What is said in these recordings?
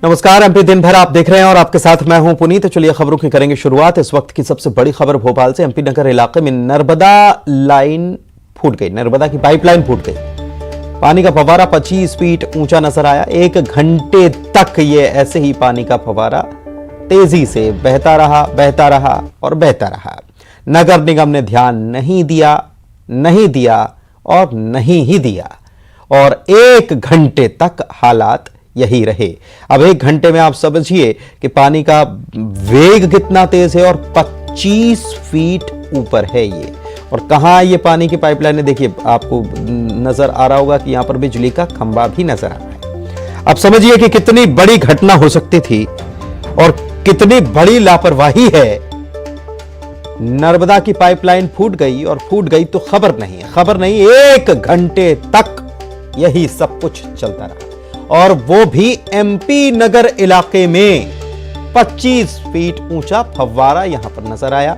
नमस्कार, एमपी दिन भर आप देख रहे हैं और आपके साथ मैं हूं पुनीत। चलिए खबरों की करेंगे शुरुआत। इस वक्त की सबसे बड़ी खबर भोपाल से। एमपी नगर इलाके में नर्मदा लाइन फूट गई, नर्मदा की पाइपलाइन फूट गई। पानी का फव्वारा 25 फीट ऊंचा नजर आया। 1 घंटे तक ये ऐसे ही पानी का फव्वारा तेजी से बहता रहा और बहता रहा। नगर निगम ने ध्यान नहीं दिया और नहीं ही दिया और 1 घंटे तक हालात यही रहे। अब 1 घंटे में आप समझिए कि पानी का वेग कितना तेज है और 25 फीट ऊपर है ये। और कहां ये पानी की पाइपलाइन है, देखिए आपको नजर आ रहा होगा कि यहां पर बिजली का खंभा भी नजर आ रहा है। अब समझिए कि कितनी बड़ी घटना हो सकती थी और कितनी बड़ी लापरवाही है। नर्मदा की पाइपलाइन फूट गई तो खबर नहीं 1 घंटे तक यही सब कुछ चलता रहा और वो भी एमपी नगर इलाके में। 25 फीट ऊंचा फव्वारा यहां पर नजर आया,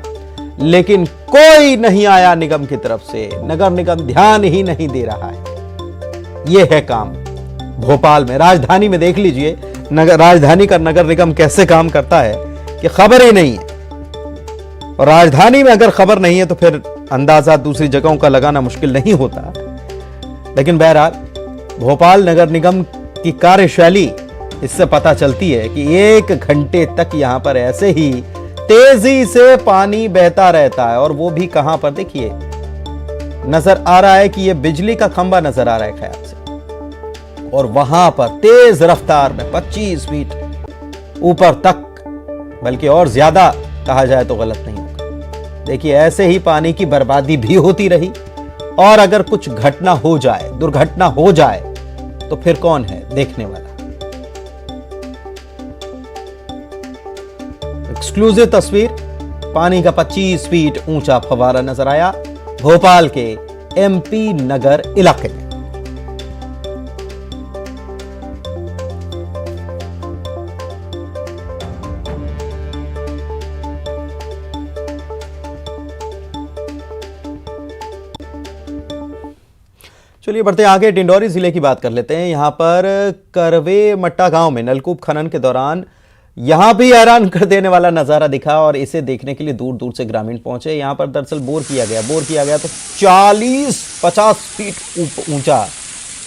लेकिन कोई नहीं आया निगम की तरफ से। नगर निगम ध्यान ही नहीं दे रहा है। यह है काम भोपाल में। राजधानी में देख लीजिए राजधानी का नगर निगम कैसे काम करता है कि खबर ही नहीं है। और राजधानी में अगर खबर नहीं है तो फिर अंदाजा दूसरी जगहों का लगाना मुश्किल नहीं होता। लेकिन बहरहाल भोपाल नगर निगम की कार्यशैली इससे पता चलती है कि 1 घंटे तक यहां पर ऐसे ही तेजी से पानी बहता रहता है। और वो भी कहां पर, देखिए नजर आ रहा है कि ये बिजली का खंभा नजर आ रहा है ख्याल से, और वहां पर तेज रफ्तार में 25 फीट ऊपर तक, बल्कि और ज्यादा कहा जाए तो गलत नहीं होगा। देखिए ऐसे ही पानी की बर्बादी भी होती रही और अगर कुछ घटना हो जाए, दुर्घटना हो जाए तो फिर कौन है देखने वाला। एक्सक्लूसिव तस्वीर, पानी का 25 फीट ऊंचा फव्वारा नजर आया भोपाल के एमपी नगर इलाके में। चलिए बढ़ते आगे, डिंडौरी जिले की बात कर लेते हैं। यहां पर करवे मट्टा गांव में नलकूप खनन के दौरान यहां भी हैरान कर देने वाला नजारा दिखा और इसे देखने के लिए दूर दूर से ग्रामीण पहुंचे। यहां पर दरअसल बोर किया गया तो 40-50 फीट ऊंचा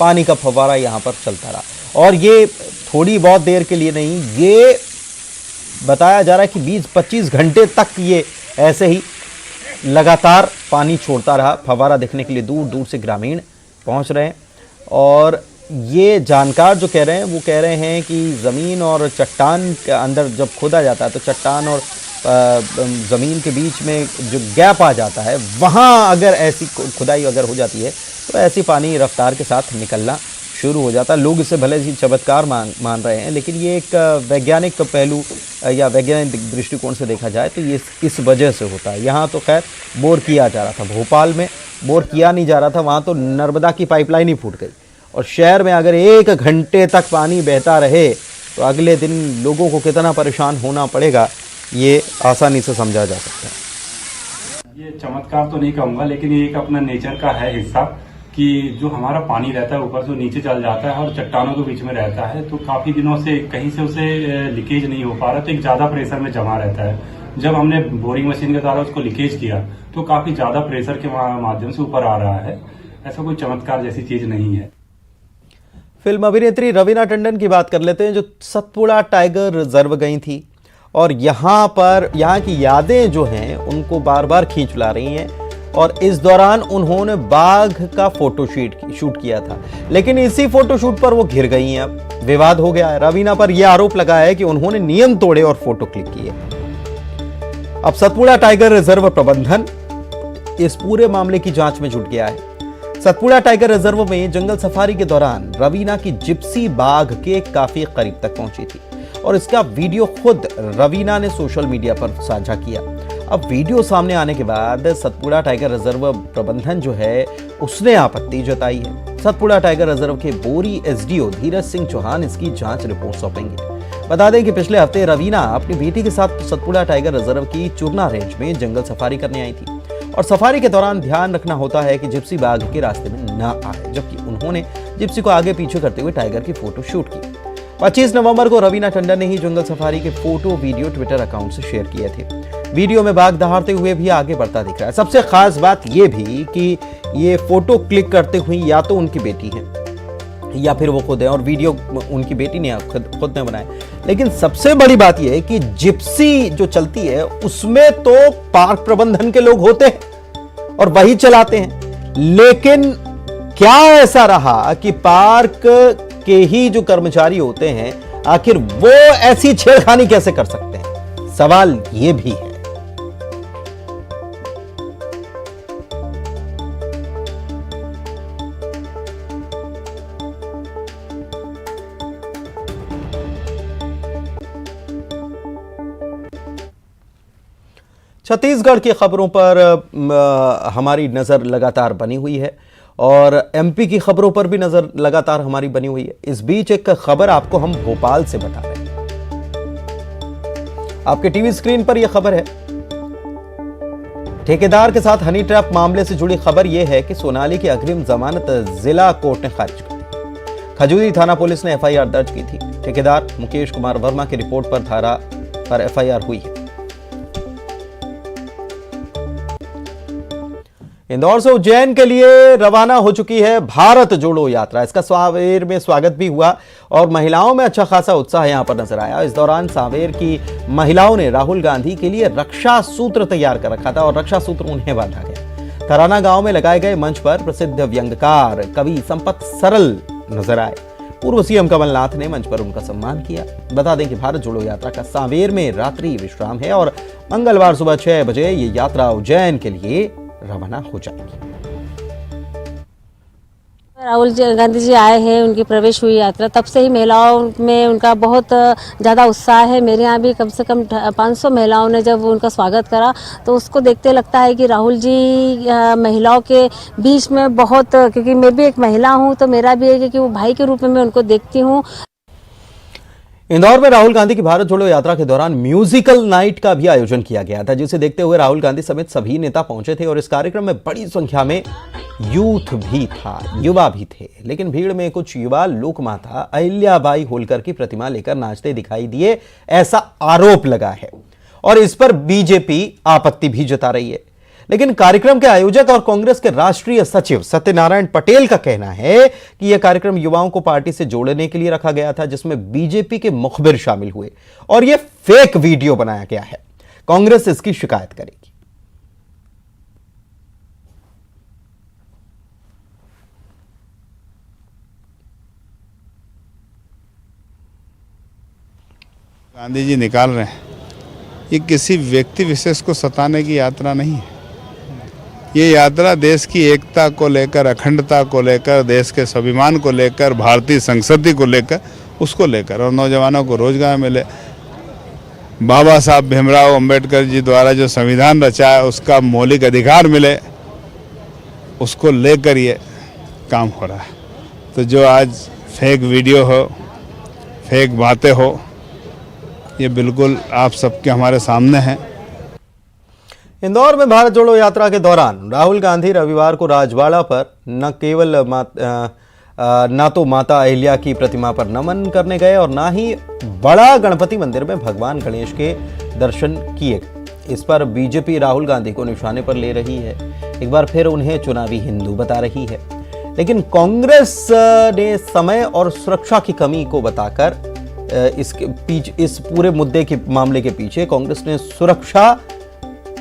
पानी का फव्वारा यहां पर चलता रहा। और ये थोड़ी बहुत देर के लिए नहीं, ये बताया जा रहा है कि 20-25 घंटे तक ये ऐसे ही लगातार पानी छोड़ता रहा। फव्वारा देखने के लिए दूर दूर से ग्रामीण पहुंच रहे हैं। और ये जानकार जो कह रहे हैं वो कह रहे हैं कि ज़मीन और चट्टान के अंदर जब खोदा जाता है तो चट्टान और ज़मीन के बीच में जो गैप आ जाता है, वहाँ अगर ऐसी खुदाई अगर हो जाती है तो ऐसी पानी रफ्तार के साथ निकलना शुरू हो जाता है। लोग इसे भले ही चमत्कार मान रहे हैं, लेकिन ये एक वैज्ञानिक पहलू या वैज्ञानिक दृष्टिकोण से देखा जाए तो ये इस वजह से होता है। यहाँ तो खैर बोर किया जा रहा था, भोपाल में बोर किया नहीं जा रहा था, वहाँ तो नर्मदा की पाइपलाइन ही फूट गई। और शहर में अगर 1 घंटे तक पानी बहता रहे तो अगले दिन लोगों को कितना परेशान होना पड़ेगा, ये आसानी से समझा जा सकता है। ये चमत्कार तो नहीं कहूँगा, लेकिन ये एक अपना नेचर का है हिस्सा कि जो हमारा पानी रहता है ऊपर से नीचे चल जाता है और चट्टानों के बीच में रहता है, तो काफी दिनों से कहीं से उसे लीकेज नहीं हो पा रहा, तो एक ज्यादा प्रेशर में जमा रहता है। जब हमने बोरिंग मशीन के द्वारा उसको लीकेज किया तो काफी ज्यादा प्रेशर के माध्यम से ऊपर आ रहा है। ऐसा कोई चमत्कार जैसी चीज नहीं है। फिल्म अभिनेत्री रवीना टंडन की बात कर लेते हैं, जो सतपुड़ा टाइगर रिजर्व गई थी और यहाँ की यादें जो हैं उनको बार बार खींच ला रही हैं। और इस दौरान उन्होंने बाघ का शूट किया था, लेकिन इसी फोटोशूट पर वो घिर गई हैं। अब विवाद हो गया है। रवीना पर यह आरोप लगाया है कि उन्होंने नियम तोड़े और फोटो क्लिक किए। अब सतपुड़ा टाइगर रिजर्व प्रबंधन इस पूरे मामले की जांच में जुट गया है। सतपुड़ा टाइगर रिजर्व में जंगल सफारी के दौरान रवीना की जिप्सी बाघ के काफी करीब तक पहुंची थी और इसका वीडियो खुद रवीना ने सोशल मीडिया पर साझा किया। अब वीडियो सामने आने के बाद सतपुड़ा टाइगर रिजर्व प्रबंधन जो है उसने आपत्ति जताई है। सतपुड़ा टाइगर रिजर्व के बोरी एसडीओ धीरज सिंह चौहान इसकी जांच रिपोर्ट सौंपेंगे। बता दें कि पिछले हफ्ते रवीना अपनी बेटी के साथ सतपुड़ा टाइगर रिजर्व की चुरना रेंज में जंगल सफारी करने आई थी और सफारी के दौरान ध्यान रखना होता है कि जिप्सी बाघ के रास्ते में न आए, जबकि उन्होंने जिप्सी को आगे पीछे करते हुए टाइगर की फोटो शूट की। 25 नवंबर को रवीना टंडन ने ही जंगल सफारी के फोटो वीडियो ट्विटर अकाउंट से शेयर किए थे। वीडियो में बाघ दहाड़ते हुए भी आगे बढ़ता दिख रहा है। सबसे खास बात यह भी कि ये फोटो क्लिक करते हुए या तो उनकी बेटी है या फिर वो खुद है, और वीडियो उनकी बेटी ने खुद ने बनाया। लेकिन सबसे बड़ी बात यह है कि जिप्सी जो चलती है उसमें तो पार्क प्रबंधन के लोग होते हैं और वही चलाते हैं। लेकिन क्या ऐसा रहा कि पार्क के ही जो कर्मचारी होते हैं आखिर वो ऐसी छेड़खानी कैसे कर सकते हैं? सवाल यह भी है। छत्तीसगढ़ की खबरों पर हमारी नजर लगातार बनी हुई है और एमपी की खबरों पर भी नजर लगातार हमारी बनी हुई है। इस बीच एक खबर आपको हम भोपाल से बता रहे हैं। आपके टीवी स्क्रीन पर यह खबर है। ठेकेदार के साथ हनी ट्रैप मामले से जुड़ी खबर यह है कि सोनाली की अग्रिम जमानत जिला कोर्ट ने खारिज कर दी। खजूरी थाना पुलिस ने एफआईआर दर्ज की थी। ठेकेदार मुकेश कुमार वर्मा की रिपोर्ट पर धारा पर एफआईआर हुई है। इंदौर से उज्जैन के लिए रवाना हो चुकी है भारत जोड़ो यात्रा। इसका सांवेर में स्वागत भी हुआ और महिलाओं में अच्छा खासा उत्साह यहां पर नजर आया। इस दौरान सांवेर की महिलाओं ने राहुल गांधी के लिए रक्षा सूत्र तैयार कर रखा था और रक्षा सूत्र उन्हें बांधा गया। तराना गांव में लगाए गए मंच पर प्रसिद्ध व्यंग्यकार कवि संपत सरल नजर आए। पूर्व सीएम कमलनाथ ने मंच पर उनका सम्मान किया। बता दें कि भारत जोड़ो यात्रा का सांवेर में रात्रि विश्राम है और मंगलवार सुबह 6 बजे ये यात्रा उज्जैन के लिए रवाना हो जाएगी। राहुल गांधी जी आए हैं, उनकी प्रवेश हुई यात्रा, तब से ही महिलाओं में उनका बहुत ज़्यादा उत्साह है। मेरे यहाँ भी कम से कम 500 महिलाओं ने जब उनका स्वागत करा तो उसको देखते लगता है कि राहुल जी महिलाओं के बीच में बहुत, क्योंकि मैं भी एक महिला हूँ तो मेरा भी है कि वो भाई के रूप में मैं उनको देखती हूँ। इंदौर में राहुल गांधी की भारत जोड़ो यात्रा के दौरान म्यूजिकल नाइट का भी आयोजन किया गया था, जिसे देखते हुए राहुल गांधी समेत सभी नेता पहुंचे थे और इस कार्यक्रम में बड़ी संख्या में यूथ भी था, युवा भी थे। लेकिन भीड़ में कुछ युवा लोकमाता अहिल्याबाई होलकर की प्रतिमा लेकर नाचते दिखाई दिए, ऐसा आरोप लगा है और इस पर बीजेपी आपत्ति भी जता रही है। लेकिन कार्यक्रम के आयोजक और कांग्रेस के राष्ट्रीय सचिव सत्यनारायण पटेल का कहना है कि यह कार्यक्रम युवाओं को पार्टी से जोड़ने के लिए रखा गया था, जिसमें बीजेपी के मुखबिर शामिल हुए और यह फेक वीडियो बनाया गया है। कांग्रेस इसकी शिकायत करेगी। गांधी जी निकाल रहे हैं, ये किसी व्यक्ति विशेष को सताने की यात्रा नहीं है। ये यात्रा देश की एकता को लेकर, अखंडता को लेकर, देश के स्वाभिमान को लेकर, भारतीय संस्कृति को लेकर, उसको लेकर, और नौजवानों को रोजगार मिले। बाबा साहब भीमराव अंबेडकर जी द्वारा जो संविधान रचा है उसका मौलिक अधिकार मिले, उसको लेकर ये काम हो रहा है। तो जो आज फेक वीडियो हो, फेक बातें हो, ये बिल्कुल आप सबके हमारे सामने हैं। इंदौर में भारत जोड़ो यात्रा के दौरान राहुल गांधी रविवार को राजवाड़ा पर न केवल ना तो माता अहिल्या की प्रतिमा पर नमन करने गए और ना ही बड़ा गणपति मंदिर में भगवान गणेश के दर्शन किए गए। इस पर बीजेपी राहुल गांधी को निशाने पर ले रही है, एक बार फिर उन्हें चुनावी हिंदू बता रही है। लेकिन कांग्रेस ने समय और सुरक्षा की कमी को बताकर इस पूरे मुद्दे के मामले के पीछे कांग्रेस ने सुरक्षा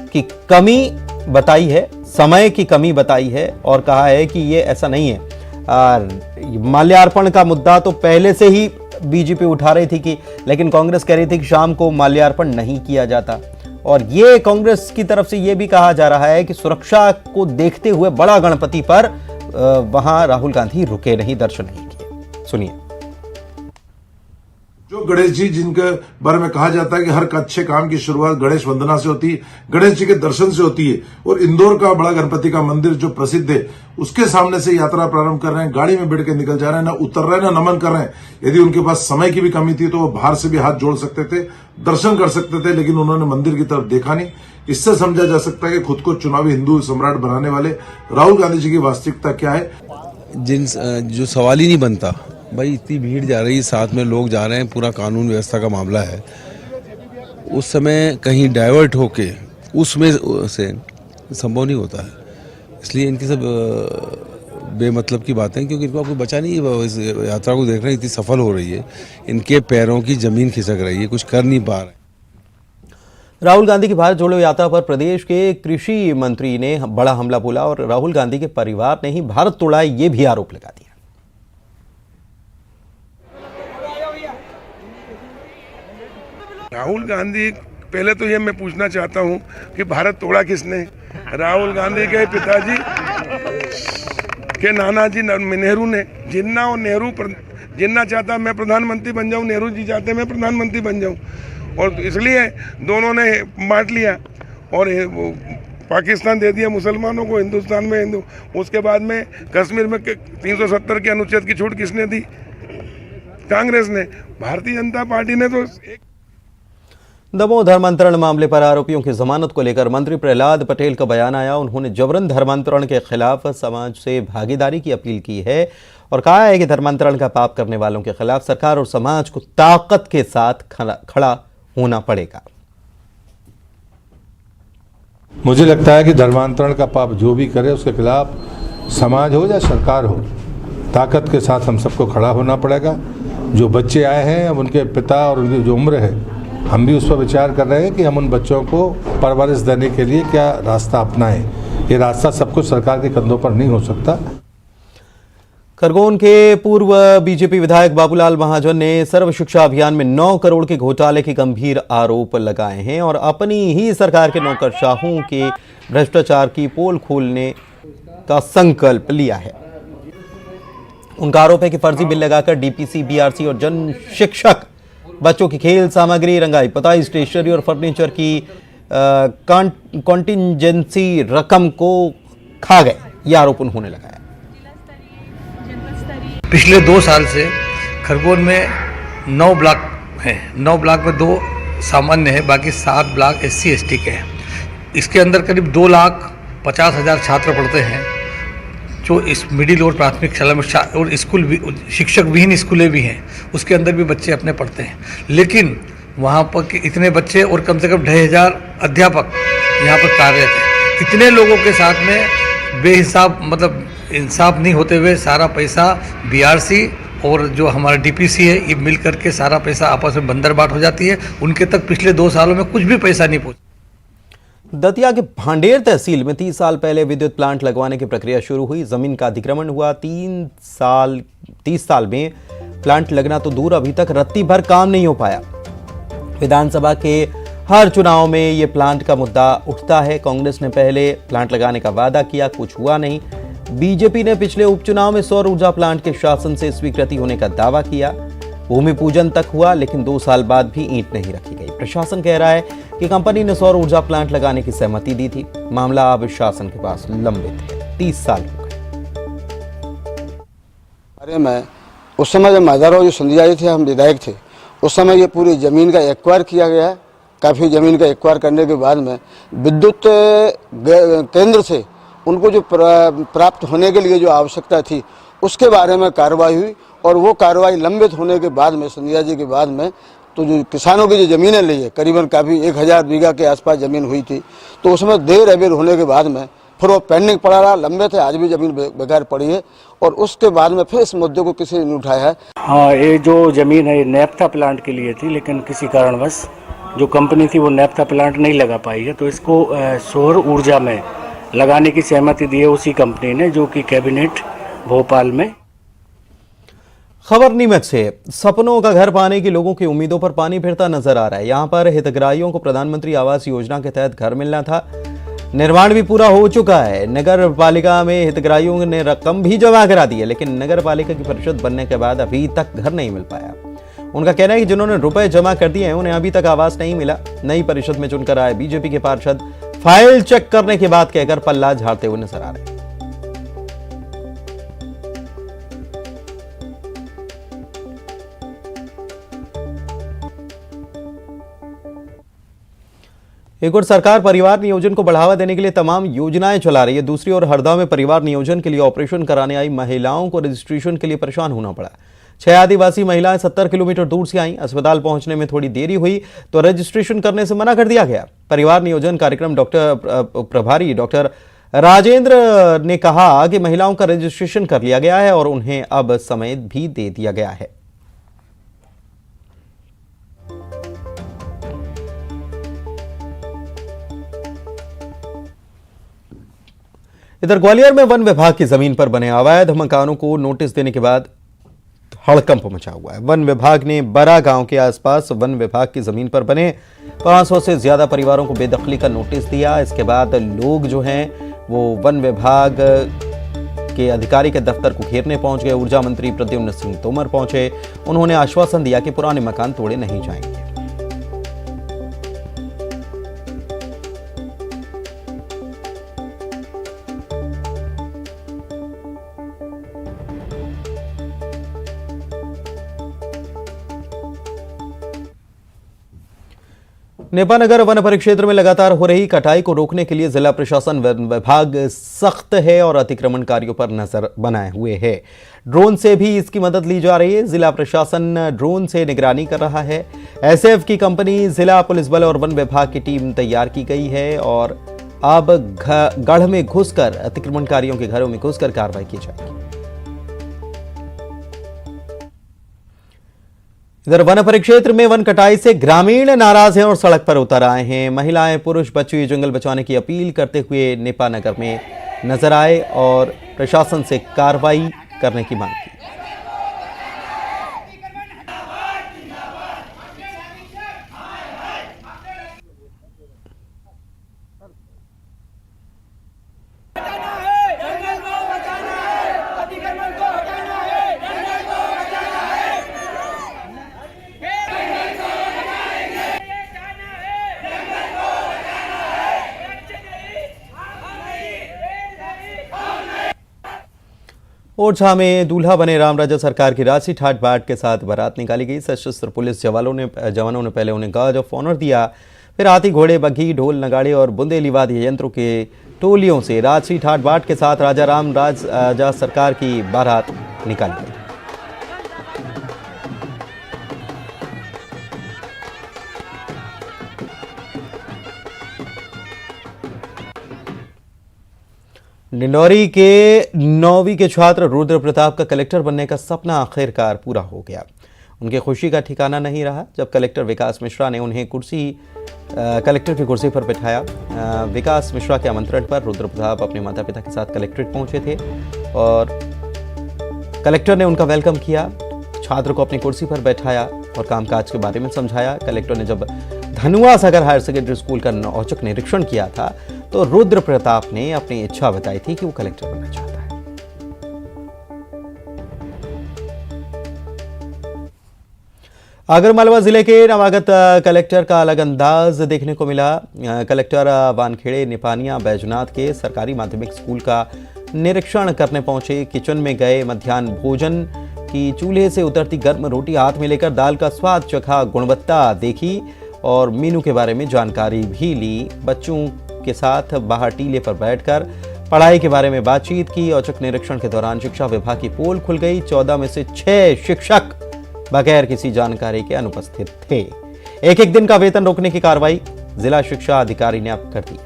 की कमी बताई है, समय की कमी बताई है और कहा है कि ये ऐसा नहीं है। माल्यार्पण का मुद्दा तो पहले से ही बीजेपी उठा रही थी कि, लेकिन कांग्रेस कह रही थी कि शाम को माल्यार्पण नहीं किया जाता और ये कांग्रेस की तरफ से ये भी कहा जा रहा है कि सुरक्षा को देखते हुए बड़ा गणपति पर वहां राहुल गांधी रुके नहीं, दर्शन नहीं किए। सुनिए। जो गणेश जी जिनके बारे में कहा जाता है कि हर अच्छे काम की शुरुआत गणेश वंदना से होती है, गणेश जी के दर्शन से होती है, और इंदौर का बड़ा गणपति का मंदिर जो प्रसिद्ध है उसके सामने से यात्रा प्रारंभ कर रहे हैं, गाड़ी में बैठ के निकल जा रहे हैं, ना उतर रहे हैं ना नमन कर रहे हैं। यदि उनके पास समय की भी कमी थी तो वो बाहर से भी हाथ जोड़ सकते थे, दर्शन कर सकते थे, लेकिन उन्होंने मंदिर की तरफ देखा नहीं। इससे समझा जा सकता है कि खुद को चुनावी हिंदू सम्राट बनाने वाले राहुल गांधी जी की वास्तविकता क्या है। जो सवाल ही नहीं बनता भाई इतनी भीड़ जा रही है, साथ में लोग जा रहे हैं, पूरा कानून व्यवस्था का मामला है। उस समय कहीं डाइवर्ट होके उसमें से संभव नहीं होता है, इसलिए इनकी सब बेमतलब की बातें, क्योंकि इनको कोई बचा नहीं है। इस यात्रा को देख रहे हैं, इतनी सफल हो रही है, इनके पैरों की जमीन खिसक रही है, कुछ कर नहीं पा रहे। राहुल गांधी की भारत जोड़ो यात्रा पर प्रदेश के कृषि मंत्री ने बड़ा हमला बोला और राहुल गांधी के परिवार ने ही भारत तोड़ा, ये भी आरोप लगा दिया। राहुल गांधी, पहले तो ये मैं पूछना चाहता हूं कि भारत तोड़ा किसने? राहुल गांधी के पिताजी के नानाजी नेहरू ने। जिन्ना और नेहरू जिन्ना चाहता मैं प्रधानमंत्री बन जाऊं, नेहरू जी चाहते मैं प्रधानमंत्री बन जाऊं, और इसलिए दोनों ने बांट लिया और पाकिस्तान दे दिया मुसलमानों को, हिंदुस्तान में हिंदू। उसके बाद में कश्मीर में 370 के अनुच्छेद की छूट किसने दी? कांग्रेस ने। भारतीय जनता पार्टी ने तो दमोह धर्मांतरण मामले पर आरोपियों की जमानत को लेकर मंत्री प्रहलाद पटेल का बयान आया। उन्होंने जबरन धर्मांतरण के खिलाफ समाज से भागीदारी की अपील की है और कहा है कि धर्मांतरण का पाप करने वालों के खिलाफ सरकार और समाज को ताकत के साथ खड़ा होना पड़ेगा। मुझे लगता है कि धर्मांतरण का पाप जो भी करे उसके खिलाफ समाज हो या सरकार हो, ताकत के साथ हम सबको खड़ा होना पड़ेगा। जो बच्चे आए हैं, अब उनके पिता और उनकी जो उम्र है, हम भी उस पर विचार कर रहे हैं कि हम उन बच्चों को परवरिश देने के लिए क्या रास्ता अपनाएं। ये रास्ता सब कुछ सरकार के कंधों पर नहीं हो सकता। खरगोन के पूर्व बीजेपी विधायक बाबूलाल महाजन ने सर्व शिक्षा अभियान में 9 करोड़ के घोटाले के गंभीर आरोप लगाए हैं और अपनी ही सरकार के नौकरशाहों के भ्रष्टाचार की पोल खोलने का संकल्प लिया है। उनका आरोप है कि फर्जी बिल लगाकर डीपीसी, बीआरसी और जन शिक्षक बच्चों की खेल सामग्री, रंगाई पुताई, स्टेशनरी और फर्नीचर की कॉन्टिंजेंसी रकम को खा गए, यह आरोप उन्होंने लगाया। पिछले 2 साल से खरगोन में 9 ब्लॉक हैं। 9 ब्लॉक में 2 सामान्य है, बाकी 7 ब्लॉक SC ST के हैं। इसके अंदर करीब 2,50,000 छात्र पढ़ते हैं, जो इस मिडिल और प्राथमिक शाला में और स्कूल भी, शिक्षक विहीन स्कूलें भी हैं, उसके अंदर भी बच्चे अपने पढ़ते हैं। लेकिन वहाँ पर इतने बच्चे और कम से कम 2,500 अध्यापक यहाँ पर कार्यरत हैं। इतने लोगों के साथ में बेहिसाब, मतलब इंसाफ नहीं होते हुए सारा पैसा BRC और जो हमारा DPC है, ये मिल करके सारा पैसा आपस में बंदरबाट हो जाती है। उनके तक पिछले 2 सालों में कुछ भी पैसा नहीं पहुँचा। दतिया के भांडेर तहसील में 30 साल पहले विद्युत प्लांट लगवाने की प्रक्रिया शुरू हुई। जमीन का अधिग्रहण हुआ। 30 साल में प्लांट लगना तो दूर, अभी तक रत्ती भर काम नहीं हो पाया। विधानसभा के हर चुनाव में ये प्लांट का मुद्दा उठता है। कांग्रेस ने पहले प्लांट लगाने का वादा किया, कुछ हुआ नहीं। बीजेपी ने पिछले उपचुनाव में सौर ऊर्जा प्लांट के शासन से स्वीकृति होने का दावा किया। भूमि पूजन तक हुआ, लेकिन 2 साल बाद भी ईंट नहीं रखी गई। प्रशासन कह रहा है कि कंपनी ने सौर ऊर्जा प्लांट लगाने की सहमति दी थी। मामला अब शासन के पास लंबित है। 30 साल हो गए। अरे मैं उस समय जब माधवराव जो सिंधिया जी थे, हम विधायक थे, उस समय ये पूरी जमीन का एक्वायर किया गया है। काफ़ी ज़मीन का एक्वायर करने के बाद में विद्युत केंद्र से उनको जो प्राप्त होने के लिए जो आवश्यकता थी, उसके बारे में कार्रवाई हुई और वो कार्रवाई लंबित होने के बाद में, सिंधिया जी के बाद में, तो जो किसानों की जो ज़मीनें ली है, करीबन काफ़ी 1000 बीघा के आसपास ज़मीन हुई थी, तो उसमें देर अबेर होने के बाद में फिर वो पेंडिंग पड़ा रहा, लंबे थे, आज भी ज़मीन बेकार पड़ी है और उसके बाद में फिर इस मुद्दे को किसी ने नहीं उठाया है। हाँ, ये जो ज़मीन है नेप्था प्लांट के लिए थी, लेकिन किसी कारणवश जो कंपनी थी वो नेप्था प्लांट नहीं लगा पाई है, तो इसको सौर ऊर्जा में लगाने की सहमति दी है उसी कंपनी ने, जो कि कैबिनेट भोपाल में। खबर नीमच से सपनों का घर पाने की लोगों की उम्मीदों पर पानी फिरता नजर आ रहा है। यहां पर हितग्राहियों को प्रधानमंत्री आवास योजना के तहत घर मिलना था, निर्माण भी पूरा हो चुका है। नगर पालिका में हितग्राहियों ने रकम भी जमा करा दी है, लेकिन नगर पालिका की परिषद बनने के बाद अभी तक घर नहीं मिल पाया। उनका कहना है कि जिन्होंने रुपए जमा कर दिए हैं उन्हें अभी तक आवास नहीं मिला। नई परिषद में चुनकर आए बीजेपी के पार्षद फाइल चेक करने की बात कहकर पल्ला झाड़ते हुए नजर आ रहे हैं। एक और सरकार परिवार नियोजन को बढ़ावा देने के लिए तमाम योजनाएं चला रही है। दूसरी ओर हरदा में परिवार नियोजन के लिए ऑपरेशन कराने आई महिलाओं को रजिस्ट्रेशन के लिए परेशान होना पड़ा। 6 आदिवासी महिलाएं 70 किलोमीटर दूर से आईं। अस्पताल पहुंचने में थोड़ी देरी हुई तो रजिस्ट्रेशन करने से मना कर दिया गया। परिवार नियोजन कार्यक्रम प्रभारी डॉक्टर राजेंद्र ने कहा कि महिलाओं का रजिस्ट्रेशन कर लिया गया है और उन्हें अब समय भी दे दिया गया है। इधर ग्वालियर में वन विभाग की जमीन पर बने अवैध मकानों को नोटिस देने के बाद हड़कंप मचा हुआ है। वन विभाग ने बरा गांव के आसपास वन विभाग की जमीन पर बने 500 से ज्यादा परिवारों को बेदखली का नोटिस दिया। इसके बाद लोग जो हैं वो वन विभाग के अधिकारी के दफ्तर को घेरने पहुंच गए। ऊर्जा मंत्री प्रद्युम्न सिंह तोमर पहुंचे। उन्होंने आश्वासन दिया कि पुराने मकान तोड़े नहीं जाएंगे। नेपानगर वन परिक्षेत्र में लगातार हो रही कटाई को रोकने के लिए जिला प्रशासन वन विभाग सख्त है और अतिक्रमणकारियों पर नजर बनाए हुए है। ड्रोन से भी इसकी मदद ली जा रही है। जिला प्रशासन ड्रोन से निगरानी कर रहा है। एसएफ की कंपनी, जिला पुलिस बल और वन विभाग की टीम तैयार की गई है और अब गढ़ में घुसकर अतिक्रमणकारियों के घरों में घुसकर कार्रवाई की जाएगी। इधर वन परिक्षेत्र में वन कटाई से ग्रामीण नाराज हैं और सड़क पर उतर आए हैं। महिलाएं, पुरुष, बच्चे जंगल बचाने की अपील करते हुए नेपानगर में नजर आए और प्रशासन से कार्रवाई करने की मांग की। ओरछा में दूल्हा बने रामराजा सरकार की राशि ठाट बाट के साथ बारात निकाली गई। सशस्त्र पुलिस जवानों ने पहले उन्हें गार्ड ऑफ ऑनर दिया, फिर हाथी, घोड़े, बग्घी, ढोल, नगाड़े और बुंदेली वाद्य यंत्रों के टोलियों से राशि ठाट बाट के साथ राजा रामराजा सरकार की बारात निकाली गई। डिंडौरी के 9वीं के छात्र रुद्र प्रताप का कलेक्टर बनने का सपना आखिरकार पूरा हो गया। उनकी खुशी का ठिकाना नहीं रहा जब कलेक्टर विकास मिश्रा ने उन्हें कलेक्टर की कुर्सी पर बिठाया। विकास मिश्रा के आमंत्रण पर रुद्र प्रताप अपने माता पिता के साथ कलेक्ट्रेट पहुंचे थे और कलेक्टर ने उनका वेलकम किया, छात्र को अपनी कुर्सी पर बैठाया और कामकाज के बारे में समझाया। कलेक्टर ने जब धनुआ सागर हायर सेकेंडरी स्कूल का औचक निरीक्षण किया था तो रुद्र प्रताप ने अपनी इच्छा बताई थी कि वो कलेक्टर बनना चाहता है। आगरमालवा जिले के नवागत कलेक्टर का अलग अंदाज देखने को मिला। कलेक्टर वानखेड़े निपानिया बैजनाथ के सरकारी माध्यमिक स्कूल का निरीक्षण करने पहुंचे। किचन में गए, मध्याह्न भोजन की चूल्हे से उतरती गर्म रोटी हाथ में लेकर दाल का स्वाद चखा, गुणवत्ता देखी और मेनू के बारे में जानकारी भी ली। बच्चों के साथ बाहर टीले पर बैठकर पढ़ाई के बारे में बातचीत की। औचक निरीक्षण के दौरान शिक्षा विभाग की पोल खुल गई। 14 में से 6 शिक्षक बगैर किसी जानकारी के अनुपस्थित थे। एक दिन का वेतन रोकने की कार्रवाई जिला शिक्षा अधिकारी ने अब कर दी।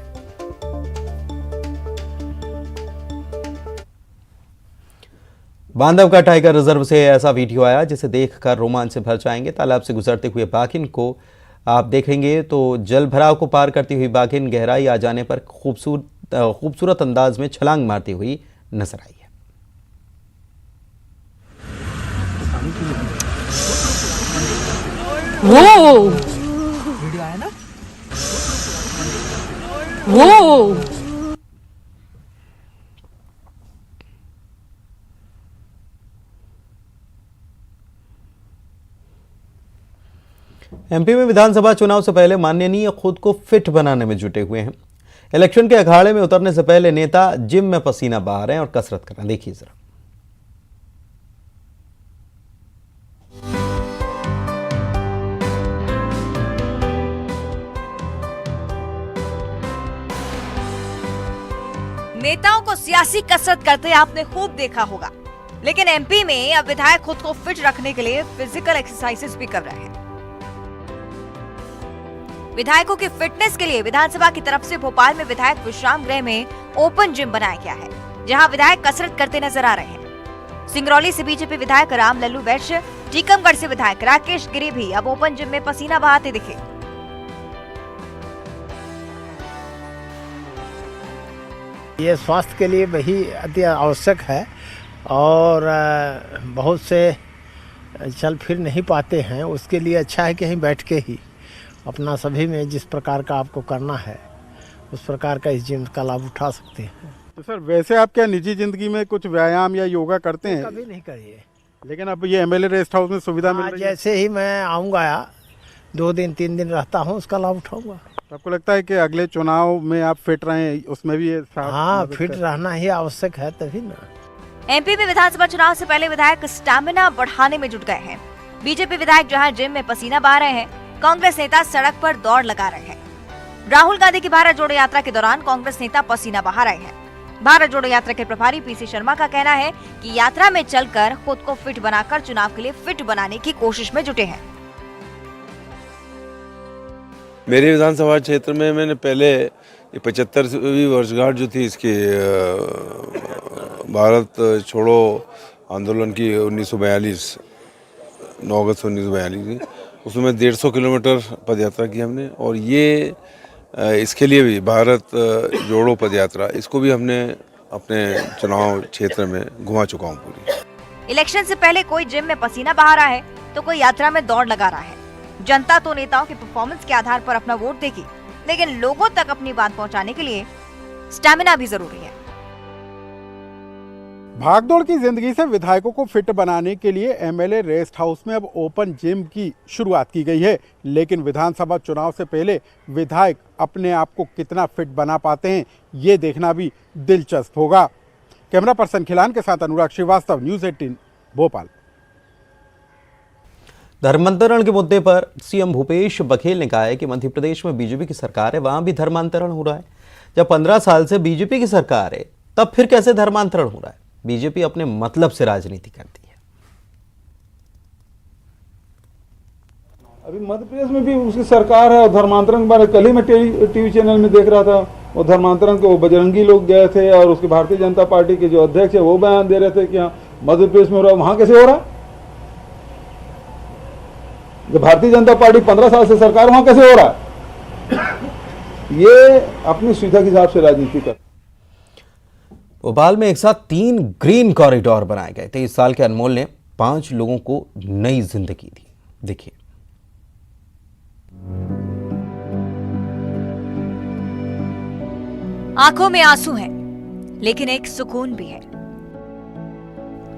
बांधव का टाइगर रिजर्व से ऐसा वीडियो आया जिसे देखकर रोमांच से भर जाएंगे। तालाब से गुजरते हुए बाघिन को आप देखेंगे तो जल भराव को पार करती हुई बाघिन गहराई आ जाने पर खूबसूरत अंदाज में छलांग मारती हुई नजर आई है। वो वीडियो आया ना, वो एमपी में विधानसभा चुनाव से पहले माननीय खुद को फिट बनाने में जुटे हुए हैं। इलेक्शन के अखाड़े में उतरने से पहले नेता जिम में पसीना बहा रहे हैं और कसरत कर रहे हैं। देखिए जरा। नेताओं को सियासी कसरत करते आपने खूब देखा होगा। लेकिन एमपी में अब विधायक खुद को फिट रखने के लिए फिजिकल एक्सरसाइजेस भी कर रहे हैं। विधायकों की फिटनेस के लिए विधानसभा की तरफ से भोपाल में विधायक विश्राम गृह में ओपन जिम बनाया गया है, जहां विधायक कसरत करते नजर आ रहे हैं। सिंगरौली से बीजेपी विधायक राम लल्लू वैश्य, टीकमगढ़ से विधायक राकेश गिरी भी अब ओपन जिम में पसीना बहाते दिखे। ये स्वास्थ्य के लिए वही अति आवश्यक है और बहुत से चल फिर नहीं पाते हैं, उसके लिए अच्छा है कि कहीं बैठ के ही अपना सभी में जिस प्रकार का आपको करना है उस प्रकार का इस जिम का लाभ उठा सकते हैं। तो सर वैसे आप क्या निजी जिंदगी में कुछ व्यायाम या योगा करते हैं? कभी नहीं करिए, लेकिन अब ये एमएलए रेस्ट हाउस में सुविधा मिल रही है। जैसे ही मैं आऊँगा 2 दिन 3 दिन रहता हूँ उसका लाभ उठाऊंगा। तो आपको लगता है कि अगले चुनाव में आप फिट रहें, उसमें भी ये हाँ, फिट रहना ही आवश्यक है तभी ना। एमपी में विधानसभा चुनाव से पहले विधायक स्टैमिना बढ़ाने में जुट गए हैं। बीजेपी विधायक जहां जिम में पसीना बहा रहे हैं, कांग्रेस नेता सड़क पर दौड़ लगा रहे हैं। राहुल गांधी की भारत जोड़ो यात्रा के दौरान कांग्रेस नेता पसीना बहा रहे हैं। भारत जोड़ो यात्रा के प्रभारी पीसी शर्मा का कहना है कि यात्रा में चलकर खुद को फिट बनाकर चुनाव के लिए फिट बनाने की कोशिश में जुटे हैं। मेरे विधानसभा क्षेत्र में मैंने पहले 75वीं वर्षगांठ जो थी इसकी भारत छोड़ो आंदोलन की 1942 9 अगस्त 1942 की, उसमें 150 किलोमीटर पदयात्रा की हमने। और ये इसके लिए भी भारत जोड़ो पदयात्रा, इसको भी हमने अपने चुनाव क्षेत्र में घुमा चुका हूँ पूरी। इलेक्शन से पहले कोई जिम में पसीना बहा रहा है तो कोई यात्रा में दौड़ लगा रहा है। जनता तो नेताओं के परफॉर्मेंस के आधार पर अपना वोट देगी, लेकिन लोगों तक अपनी बात पहुंचाने के लिए स्टैमिना भी जरूरी है। भागदौड़ की जिंदगी से विधायकों को फिट बनाने के लिए एमएलए रेस्ट हाउस में अब ओपन जिम की शुरुआत की गई है, लेकिन विधानसभा चुनाव से पहले विधायक अपने आप को कितना फिट बना पाते हैं ये देखना भी दिलचस्प होगा। कैमरा पर्सन खिलान के साथ अनुराग श्रीवास्तव, न्यूज़ 18 भोपाल। धर्मांतरण के मुद्दे पर सीएम भूपेश बघेल ने कहा है कि मध्य प्रदेश में बीजेपी की सरकार है, वहां भी धर्मांतरण हो रहा है। जब 15 साल से बीजेपी की सरकार है तब फिर कैसे धर्मांतरण हो रहा है? बीजेपी अपने मतलब से राजनीति करती है। अभी मध्य प्रदेश में भी उसकी सरकार है और धर्मांतरण के बारे में कल ही मैं टीवी चैनल में देख रहा था। वो धर्मांतरण के वो बजरंगी लोग गए थे और उसके भारतीय जनता पार्टी के जो अध्यक्ष है वो बयान दे रहे थे कि हाँ मध्य प्रदेश में हो रहा है। वहां कैसे हो रहा है? जब भारतीय जनता पार्टी 15 साल से सरकार, वहां कैसे हो रहा है? ये अपनी सुविधा के हिसाब से राजनीति कर। भोपाल में एक साथ 3 ग्रीन कॉरिडोर बनाए गए। 23 साल के अनमोल ने 5 लोगों को नई जिंदगी दी। देखिए, आंखों में आंसू हैं, लेकिन एक सुकून भी है।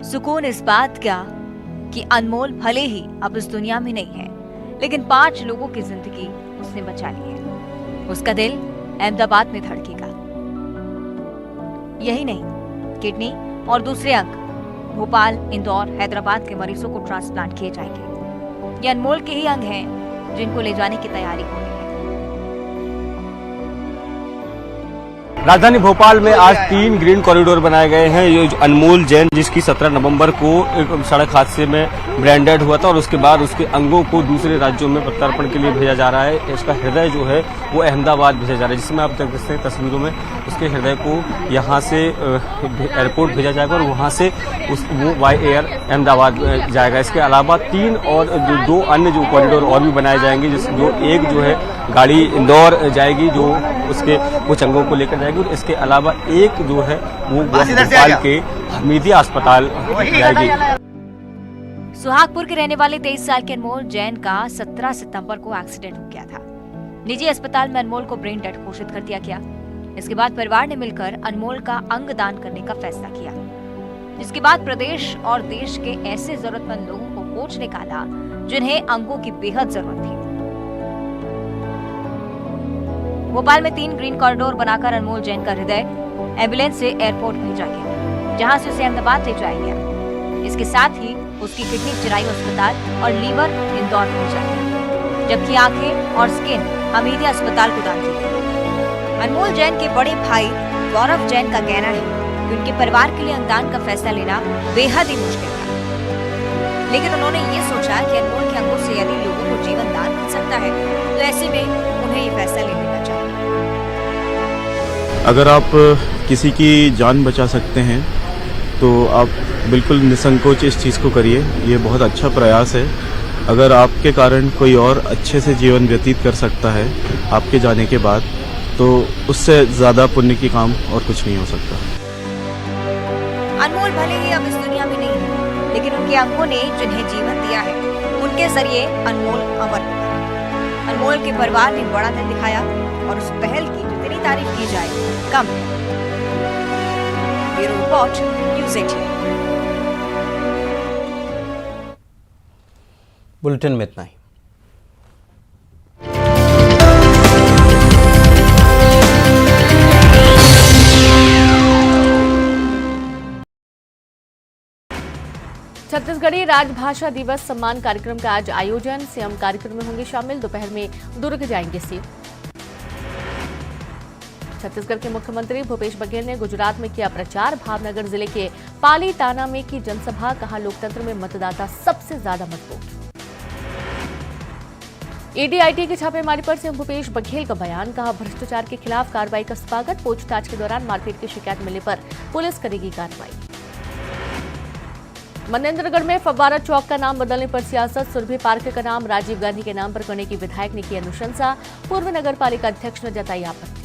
सुकून इस बात का कि अनमोल भले ही अब इस दुनिया में नहीं है, लेकिन 5 लोगों की जिंदगी उसने बचा ली है। उसका दिल अहमदाबाद में धड़केगा। यही नहीं, किडनी और दूसरे अंग भोपाल, इंदौर, हैदराबाद के मरीजों को ट्रांसप्लांट किए जाएंगे। ये अनमोल के ही अंग हैं जिनको ले जाने की तैयारी हो रही है। राजधानी भोपाल में आज 3 ग्रीन कॉरिडोर बनाए गए हैं। ये अनमोल जैन, जिसकी 17 नवंबर को एक सड़क हादसे में ब्रेनडेड हुआ था और उसके बाद उसके अंगों को दूसरे राज्यों में प्रत्यार्पण के लिए भेजा जा रहा है। इसका हृदय जो है वो अहमदाबाद भेजा जा रहा है, जिसमें आप देख सकते हैं तस्वीरों में उसके हृदय को यहाँ से एयरपोर्ट भेजा जाएगा और वहाँ से वो बाय एयर अहमदाबाद जाएगा। इसके अलावा 3 और 2 अन्य जो कॉरिडोर और भी बनाए जाएंगे, जो एक जो है गाड़ी इंदौर जाएगी जो उसके कुछ अंगों को लेकर जाएगी, और इसके अलावा एक जो है वो भोपाल के हमीदिया अस्पताल जाएगी। सुहागपुर के रहने वाले 23 साल के अनमोल जैन का 17 सितंबर को एक्सीडेंट हो गया था। निजी अस्पताल में अनमोल को ब्रेन डेड घोषित कर दिया गया। इसके बाद परिवार ने मिलकर अनमोल का अंग दान करने का फैसला किया, जिसके बाद प्रदेश और देश के ऐसे जरूरतमंद लोगों को खोज निकाला जिन्हें अंगों की बेहद जरूरत थी। भोपाल में 3 ग्रीन कॉरिडोर बनाकर अनमोल जैन का हृदय एम्बुलेंस से एयरपोर्ट भेजा गया, जहां से उसे अहमदाबाद ले जाया गया। इसके साथ ही उसकी किडनी चिरायु अस्पताल और लीवर इंदौर भेजा गया, जबकि आंखें और स्किन हमीदिया अस्पताल को दान की गई। अनमोल जैन के बड़े भाई गौरव जैन का कहना है कि उनके परिवार के लिए अनुदान का फैसला लेना बेहद ही मुश्किल था, लेकिन उन्होंने ये सोचा कि अनमोल के अंगों से यदि लोगों को जीवन दान मिल सकता है तो ऐसे में उन्हें ये फैसला ले लेना चाहिए। अगर आप किसी की जान बचा सकते हैं तो आप बिल्कुल निसंकोच इस चीज़ को करिए, ये बहुत अच्छा प्रयास है। अगर आपके कारण कोई और अच्छे से जीवन व्यतीत कर सकता है आपके जाने के बाद, तो उससे ज़्यादा पुण्य की काम और कुछ नहीं हो सकता। अनमोल भले ही अब इस दुनिया में नहीं है, लेकिन उनके अंगों ने जिन्हें जीवन दिया है उनके जरिए अनमोल अमर हुआ। अनमोल के परिवार ने बड़ा दिल दिखाया और उस पहल की जितनी तारीफ की जाए कम है। Bureau report, news 18। बुलेटिन में इतना ही। छत्तीसगढ़ी राजभाषा दिवस सम्मान कार्यक्रम का आज आयोजन। सीएम कार्यक्रम में होंगे शामिल। दोपहर में दुर्ग जाएंगे सीएम। छत्तीसगढ़ के मुख्यमंत्री भूपेश बघेल ने गुजरात में किया प्रचार। भावनगर जिले के पालीताना में की जनसभा। कहा, लोकतंत्र में मतदाता सबसे ज्यादा मजबूत। ईडी-आईटी की छापेमारी पर सीएम भूपेश बघेल का बयान। कहा, भ्रष्टाचार के खिलाफ कार्रवाई का स्वागत। पूछताछ के दौरान मारपीट की शिकायत मिलने पर पुलिस करेगी कार्रवाई। मनेंद्रगढ़ में फव्वारा चौक का नाम बदलने पर सियासत। सुरभि पार्क का नाम राजीव गांधी के नाम पर करने की विधायक ने की अनुशंसा। पूर्व नगर पालिका अध्यक्ष ने जताई आपत्ति।